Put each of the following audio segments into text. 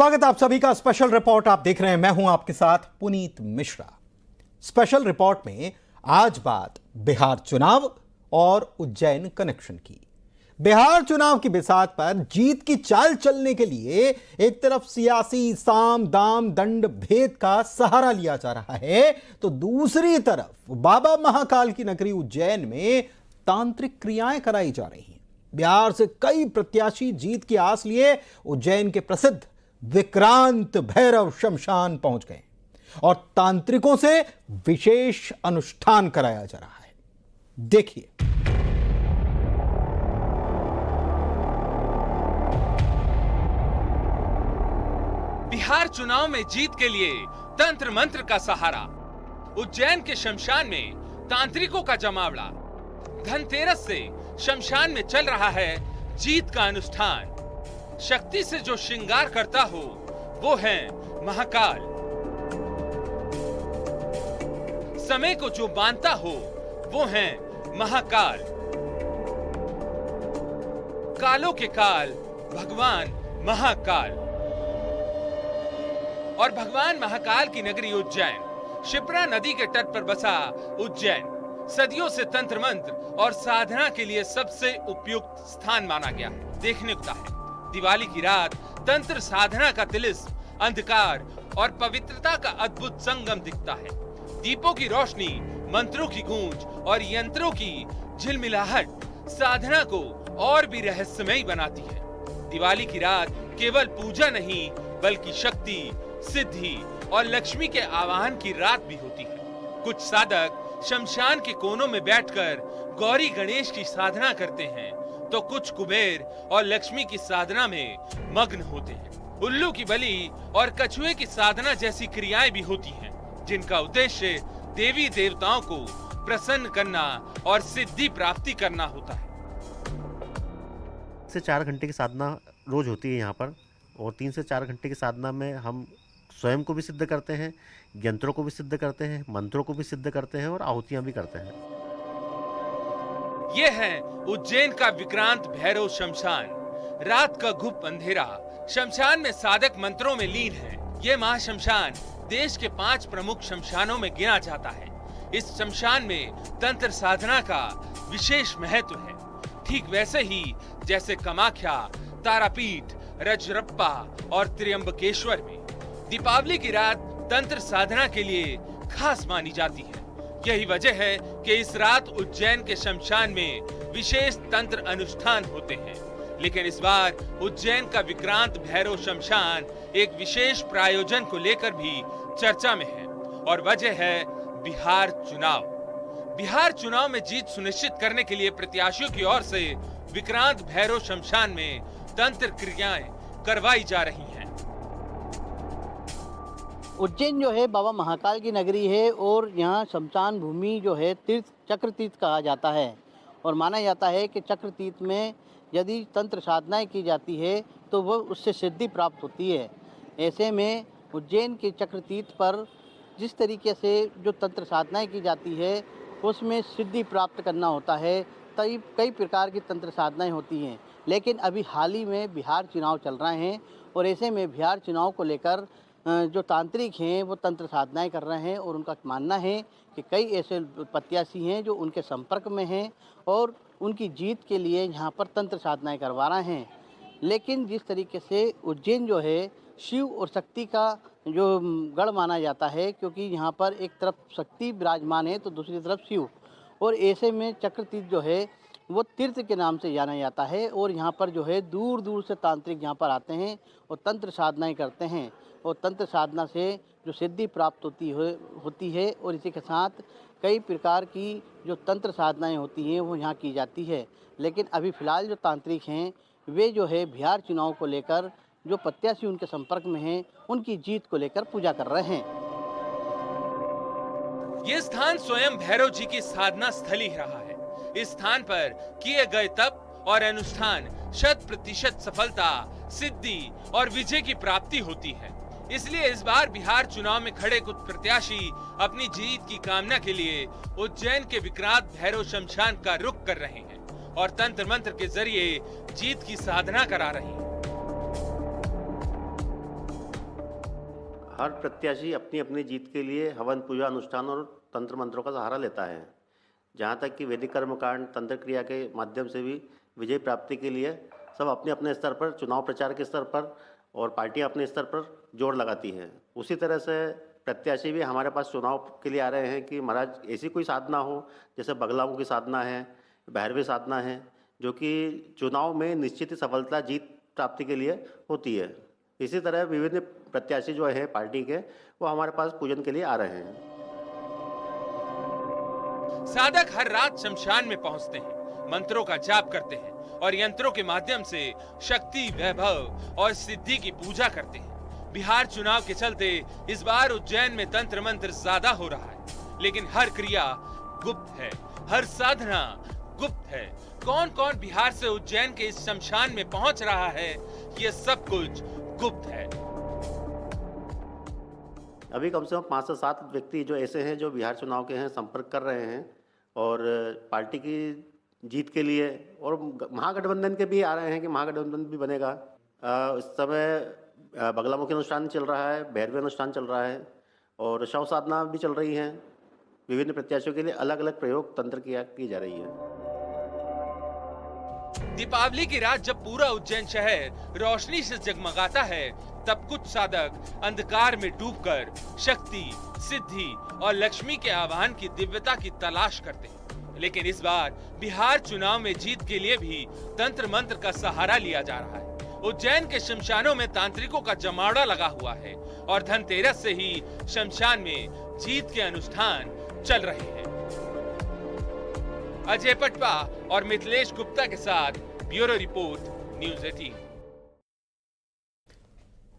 स्वागत आप सभी का स्पेशल रिपोर्ट आप देख रहे हैं। मैं हूं आपके साथ पुनीत मिश्रा। स्पेशल रिपोर्ट में आज बात बिहार चुनाव और उज्जैन कनेक्शन की। बिहार चुनाव की बिसात पर जीत की चाल चलने के लिए एक तरफ सियासी साम दाम दंड भेद का सहारा लिया जा रहा है, तो दूसरी तरफ बाबा महाकाल की नगरी उज्जैन में तांत्रिक क्रियाएं कराई जा रही हैं। बिहार से कई प्रत्याशी जीत की आस लिए उज्जैन के प्रसिद्ध विक्रांत भैरव शमशान पहुंच गए और तांत्रिकों से विशेष अनुष्ठान कराया जा रहा है। देखिए। बिहार चुनाव में जीत के लिए तंत्र मंत्र का सहारा। उज्जैन के शमशान में तांत्रिकों का जमावड़ा। धनतेरस से शमशान में चल रहा है जीत का अनुष्ठान। शक्ति से जो श्रृंगार करता हो वो है महाकाल। समय को जो बांधता हो वो है महाकाल। कालों के काल भगवान महाकाल। और भगवान महाकाल की नगरी उज्जैन, शिप्रा नदी के तट पर बसा उज्जैन सदियों से तंत्र मंत्र और साधना के लिए सबसे उपयुक्त स्थान माना गया। देखने को है दिवाली की रात तंत्र साधना का तिलिस्म, अंधकार और पवित्रता का अद्भुत संगम दिखता है। दीपों की रोशनी, मंत्रों की गूंज और यंत्रों की झिलमिलाहट साधना को और भी रहस्यमयी बनाती है। दिवाली की रात केवल पूजा नहीं बल्कि शक्ति, सिद्धि और लक्ष्मी के आवाहन की रात भी होती है। कुछ साधक शमशान के कोनों में बैठकर गौरी गणेश की साधना करते हैं, तो कुछ कुबेर और लक्ष्मी की साधना में मग्न होते हैं। उल्लू की बलि और कछुए की साधना जैसी क्रियाएं भी होती हैं, जिनका उद्देश्य देवी देवताओं को प्रसन्न करना और सिद्धि प्राप्ति करना होता है। 3 से 4 घंटे की साधना रोज होती है यहाँ पर, और 3 से 4 घंटे की साधना में हम स्वयं को भी सिद्ध करते हैं, यंत्रों को भी सिद्ध करते हैं, मंत्रों को भी सिद्ध करते हैं और आहुतियां भी करते हैं। ये है उज्जैन का विक्रांत भैरव शमशान। रात का गुप्त अंधेरा शमशान में साधक मंत्रों में लीन है। ये महाशमशान देश के 5 प्रमुख शमशानों में गिना जाता है। इस शमशान में तंत्र साधना का विशेष महत्व है, ठीक वैसे ही जैसे कामाख्या, तारापीठ, रजरप्पा और त्र्यंबकेश्वर में। दीपावली की रात तंत्र साधना के लिए खास मानी जाती है। यही वजह है कि इस रात उज्जैन के शमशान में विशेष तंत्र अनुष्ठान होते हैं। लेकिन इस बार उज्जैन का विक्रांत भैरव शमशान एक विशेष प्रायोजन को लेकर भी चर्चा में है, और वजह है बिहार चुनाव। बिहार चुनाव में जीत सुनिश्चित करने के लिए प्रत्याशियों की ओर से विक्रांत भैरव शमशान में तंत्र क्रियाएं करवाई जा रही हैं। उज्जैन जो है बाबा महाकाल की नगरी है, और यहाँ शमशान भूमि जो है तीर्थ चक्र तीर्थ कहा जाता है, और माना जाता है कि चक्र तीर्थ में यदि तंत्र साधनाएं की जाती है तो वह उससे सिद्धि प्राप्त होती है। ऐसे में उज्जैन के चक्र तीर्थ पर जिस तरीके से जो तंत्र साधनाएं की जाती है उसमें सिद्धि प्राप्त करना होता है। कई प्रकार की तंत्र साधनाएं होती हैं, लेकिन अभी हाल ही में बिहार चुनाव चल रहे हैं, और ऐसे में बिहार चुनाव को लेकर जो तांत्रिक हैं वो तंत्र साधनाएं कर रहे हैं, और उनका मानना है कि कई ऐसे प्रत्याशी हैं जो उनके संपर्क में हैं और उनकी जीत के लिए यहाँ पर तंत्र साधनाएं करवा रहे हैं। लेकिन जिस तरीके से उज्जैन जो है शिव और शक्ति का जो गढ़ माना जाता है, क्योंकि यहाँ पर एक तरफ शक्ति विराजमान है तो दूसरी तरफ शिव, और ऐसे में चक्र तीर्थ जो है वो तीर्थ के नाम से जाना जाता है, और यहाँ पर जो है दूर दूर से तांत्रिक यहाँ पर आते हैं और तंत्र साधनाएं करते हैं, और तंत्र साधना से जो सिद्धि प्राप्त होती है और इसी के साथ कई प्रकार की जो तंत्र साधनाएं होती हैं वो यहाँ की जाती है। लेकिन अभी फ़िलहाल जो तांत्रिक हैं वे जो है बिहार चुनाव को लेकर जो प्रत्याशी उनके संपर्क में हैं उनकी जीत को लेकर पूजा कर रहे हैं। ये स्थान स्वयं भैरव जी की साधना स्थली रहा है। इस स्थान पर किए गए तप और अनुष्ठान 100% सफलता, सिद्धि और विजय की प्राप्ति होती है। इसलिए इस बार बिहार चुनाव में खड़े कुछ प्रत्याशी अपनी जीत की कामना के लिए उज्जैन के विक्रांत भैरव शमशान का रुख कर रहे हैं और तंत्र मंत्र के जरिए जीत की साधना करा रहे हैं। हर प्रत्याशी अपनी अपनी जीत के लिए हवन पूजा अनुष्ठान और तंत्र मंत्रों का सहारा लेता है। जहाँ तक कि वैदिक कर्मकांड तंत्र क्रिया के माध्यम से भी विजय प्राप्ति के लिए सब अपने अपने स्तर पर चुनाव प्रचार के स्तर पर और पार्टियां अपने स्तर पर जोर लगाती हैं। उसी तरह से प्रत्याशी भी हमारे पास चुनाव के लिए आ रहे हैं कि महाराज ऐसी कोई साधना हो, जैसे बगलामुखी की साधना है, भैरवी साधना है, जो कि चुनाव में निश्चित सफलता जीत प्राप्ति के लिए होती है। इसी तरह विभिन्न प्रत्याशी जो है पार्टी के, वो हमारे पास पूजन के लिए आ रहे हैं। साधक हर रात शमशान में पहुंचते हैं, मंत्रों का जाप करते हैं और यंत्रों के माध्यम से शक्ति, वैभव और सिद्धि की पूजा करते हैं। बिहार चुनाव के चलते इस बार उज्जैन में तंत्र मंत्र ज्यादा हो रहा है, लेकिन हर क्रिया गुप्त है, हर साधना गुप्त है। कौन कौन बिहार से उज्जैन के इस शमशान में पहुंच रहा है, ये सब कुछ गुप्त है। अभी कम से कम 5 से 7 व्यक्ति जो ऐसे हैं जो बिहार चुनाव के हैं, संपर्क कर रहे हैं और पार्टी की जीत के लिए, और महागठबंधन के भी आ रहे हैं कि महागठबंधन भी बनेगा। इस समय बगलामुखी अनुष्ठान चल रहा है, भैरवी अनुष्ठान चल रहा है और शव साधना भी चल रही है। विभिन्न प्रत्याशियों के लिए अलग अलग प्रयोग तंत्र की जा रही है। दीपावली की रात जब पूरा उज्जैन शहर रोशनी से जगमगाता है, तब कुछ साधक अंधकार में डूबकर शक्ति, सिद्धि और लक्ष्मी के आह्वान की दिव्यता की तलाश करते हैं। लेकिन इस बार बिहार चुनाव में जीत के लिए भी तंत्र मंत्र का सहारा लिया जा रहा है। उज्जैन के शमशानों में तांत्रिकों का जमावड़ा लगा हुआ है और धनतेरस से ही शमशान में जीत के अनुष्ठान चल रहे हैं। अजय पटवा और मिथिलेश गुप्ता के साथ ब्यूरो रिपोर्ट, न्यूज़ 18।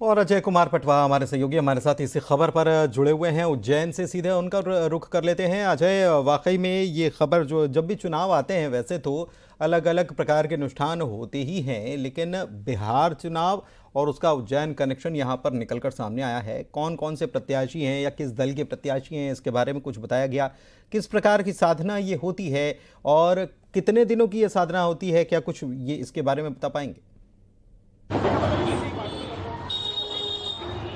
और अजय कुमार पटवा हमारे सहयोगी हमारे साथ इसी खबर पर जुड़े हुए हैं। उज्जैन से सीधे उनका रुख कर लेते हैं। अजय, वाकई में ये खबर, जो जब भी चुनाव आते हैं वैसे तो अलग अलग प्रकार के अनुष्ठान होते ही हैं, लेकिन बिहार चुनाव और उसका उज्जैन कनेक्शन यहाँ पर निकलकर सामने आया है। कौन कौन से प्रत्याशी हैं या किस दल के प्रत्याशी हैं, इसके बारे में कुछ बताया गया। किस प्रकार की साधना ये होती है और कितने दिनों की ये साधना होती है, क्या कुछ ये इसके बारे में बता पाएंगे?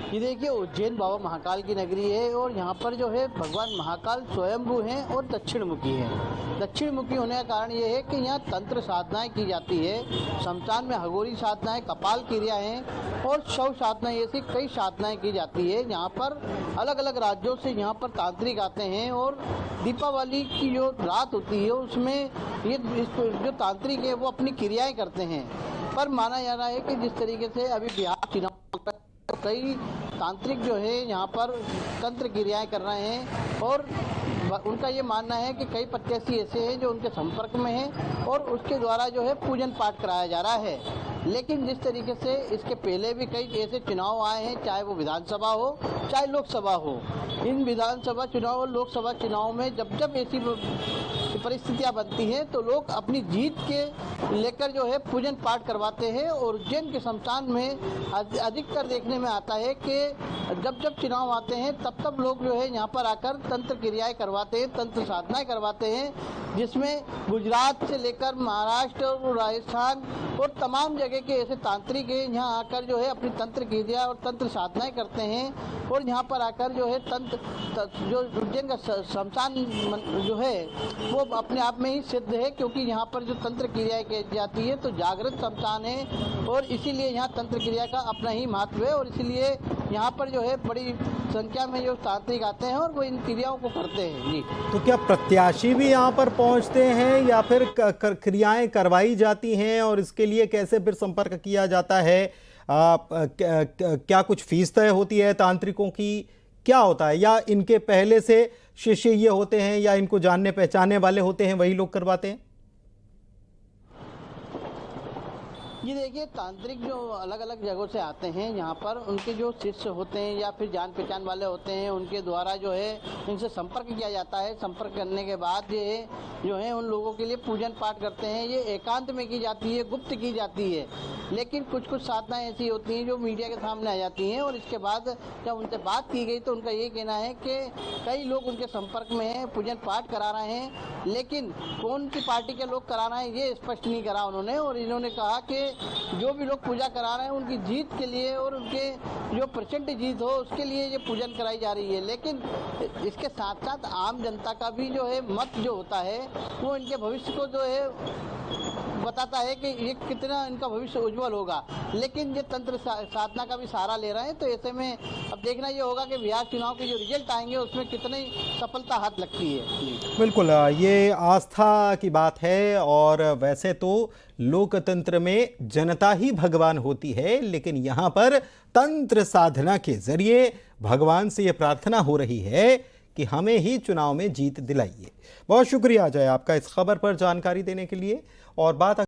ये देखिए, उज्जैन बाबा महाकाल की नगरी है और यहाँ पर जो है भगवान महाकाल स्वयंभू हैं और दक्षिण मुखी हैं। दक्षिण मुखी होने का कारण ये है कि यहाँ तंत्र साधनाएं की जाती है। शमशान में हगोरी साधनाएं, कपाल क्रिया हैं और शव साधनाएं, ऐसी कई साधनाएं की जाती है। यहाँ पर अलग अलग राज्यों से यहाँ पर तांत्रिक आते हैं और दीपावली की जो रात होती है उसमें ये जो तांत्रिक है वो अपनी क्रियाएँ करते हैं। पर माना जा रहा है कि जिस तरीके से अभी बिहार चुनाव कई तांत्रिक जो है यहाँ पर तंत्र क्रियाएं कर रहे हैं और उनका ये मानना है कि कई प्रत्याशी ऐसे हैं जो उनके संपर्क में हैं और उसके द्वारा जो है पूजन पाठ कराया जा रहा है। लेकिन जिस तरीके से इसके पहले भी कई ऐसे चुनाव आए हैं, चाहे वो विधानसभा हो चाहे लोकसभा हो, इन विधानसभा चुनाव और लोकसभा चुनाव में जब जब ऐसी परिस्थितियां बनती हैं तो लोग अपनी जीत के लेकर जो है पूजन पाठ करवाते हैं। और उज्जैन के शमशान में अधिकतर देखने में आता है कि जब जब चुनाव आते हैं तब तब लोग जो है यहाँ पर आकर तंत्र क्रियाएं करवाते हैं, तंत्र साधनाएं करवाते हैं, जिसमें गुजरात से लेकर महाराष्ट्र और राजस्थान और तमाम जगह के ऐसे तांत्रिक हैं यहाँ आकर जो है अपनी तंत्र क्रिया और तंत्र साधनाएं करते हैं। और यहाँ पर आकर जो है जो उज्जैन का शमशान जो है वो अपने आप में ही सिद्ध है, क्योंकि यहाँ पर जो तंत्र क्रियाएं की जाती है तो जागृत शमशान है और इसीलिए यहाँ तंत्र क्रिया का अपना ही महत्व है और इसीलिए यहाँ पर जो है बड़ी संख्या में जो तांत्रिक आते हैं और वो इन क्रियाओं को करते हैं। जी, तो क्या प्रत्याशी भी यहाँ पर पहुँचते हैं या फिर क्रियाएं करवाई जाती हैं और इसके लिए कैसे फिर संपर्क किया जाता है? क्या कुछ फीस तय होती है तांत्रिकों की, क्या होता है, या इनके पहले से शिष्य ये होते हैं या इनको जानने पहचानने वाले होते हैं वही लोग करवाते हैं? ये देखिए, तांत्रिक जो अलग अलग जगहों से आते हैं यहाँ पर, उनके जो शिष्य होते हैं या फिर जान पहचान वाले होते हैं, उनके द्वारा जो है इनसे संपर्क किया जाता है। संपर्क करने के बाद ये जो है उन लोगों के लिए पूजन पाठ करते हैं। ये एकांत में की जाती है, गुप्त की जाती है, लेकिन कुछ कुछ साधनाएं ऐसी होती हैं जो मीडिया के सामने आ जाती हैं। और इसके बाद जब उनसे बात की गई तो उनका ये कहना है कि कई लोग उनके संपर्क में हैं, पूजन पाठ करा रहे हैं, लेकिन कौन सी पार्टी के लोग करा रहे हैं ये स्पष्ट नहीं करा उन्होंने। और इन्होंने कहा कि जो भी लोग पूजा करा रहे हैं उनकी जीत के लिए और उनके जो प्रचंड जीत हो उसके लिए ये पूजन कराई जा रही है। लेकिन इसके साथ साथ आम जनता का भी जो है मत जो होता है वो इनके भविष्य को जो है बताता है कि ये कितना इनका भविष्य उज्जवल होगा। लेकिन ये तंत्र साधना का भी सहारा ले रहे हैं, तो ऐसे में अब देखना ये होगा कि बिहार चुनाव के जो रिजल्ट आएंगे उसमें कितनी सफलता हाथ लगती है। बिल्कुल, ये आस्था की बात है। और वैसे तो लोकतंत्र में जनता ही भगवान होती है, लेकिन यहाँ पर तंत्र साधना के जरिए भगवान से ये प्रार्थना हो रही है कि हमें ही चुनाव में जीत दिलाइए। बहुत शुक्रिया अजय आपका इस खबर पर जानकारी देने के लिए। और बात